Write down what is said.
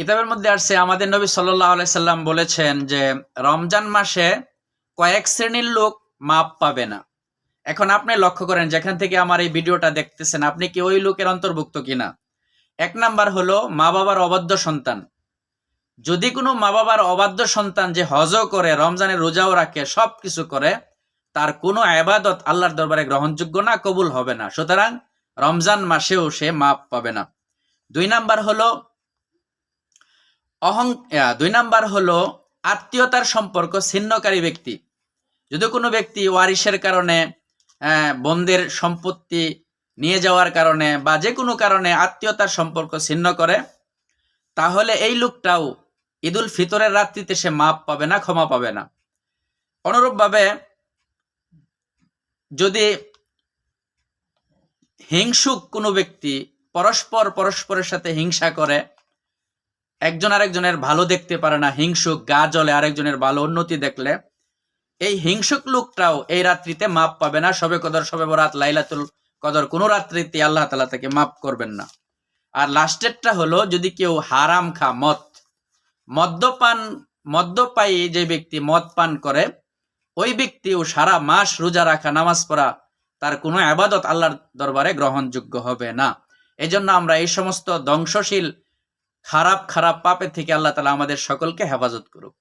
কিতাবের মধ্যে আসছে আমাদের নবী সাল্লাল্লাহু আলাইহি সাল্লাম বলেছেন যে রমজান মাসে কয়েক শ্রেণীর লোক মাপ পাবে না। এখন আপনি লক্ষ্য করেন যেখান থেকে আমার এই ভিডিওটা দেখতেছেন আপনি কি ওই লোকের অন্তর্ভুক্ত কিনা। এক নাম্বার হলো মা বাবার অবাধ্য সন্তান। যদি কোনো মা বাবার অবাধ্য সন্তান যে হজও করে, রমজানের রোজাও রাখে, সবকিছু করে, তার কোনো ইবাদত আল্লাহর দরবারে গ্রহণযোগ্য না, কবুল হবে না। সুতরাং রমজান মাসেও সে মাপ পাবে না। দুই নাম্বার হলো আত্মীয়তার সম্পর্ক ছিন্নকারী ব্যক্তি। যদি কোনো ব্যক্তি ওয়ারিশের কারণে, বন্ধের সম্পত্তি নিয়ে যাওয়ার কারণে বা যে কোনো কারণে আত্মীয়তার সম্পর্ক ছিন্ন করে, তাহলে এই লোকটাও ঈদুল ফিতরের রাত্রিতে সে মাপ পাবে না, ক্ষমা পাবে না। অনুরূপভাবে যদি হিংসুক কোনো ব্যক্তি পরস্পরের সাথে হিংসা করে, একজন আরেকজনের ভালো দেখতে পারে না, হিংসুক, গা জ্বলে আরেকজনের ভালো উন্নতি দেখলে, এই হিংসুক লোকটাও এই রাত্রিতে মাপ পাবে না। শবে কদর, শবে বরাত, লাইলাতুল কদর কোনো রাত্রিতে আল্লাহ তাআলা তাকে মাপ করবেন না। আর লাস্টেরটা হলো যদি কেউ হারাম খা, মদ্যপায়ী যে ব্যক্তি মদ পান করে, ওই ব্যক্তিও সারা মাস রোজা রাখা, নামাজ পড়া, তার কোনো ইবাদত আল্লাহর দরবারে গ্রহণযোগ্য হবে না। এজন্য আমরা এই সমস্ত ধ্বংসশীল খারাপ পাপের থেকে আল্লাহ তাআলা আমাদের সকলকে হেফাজত করুক।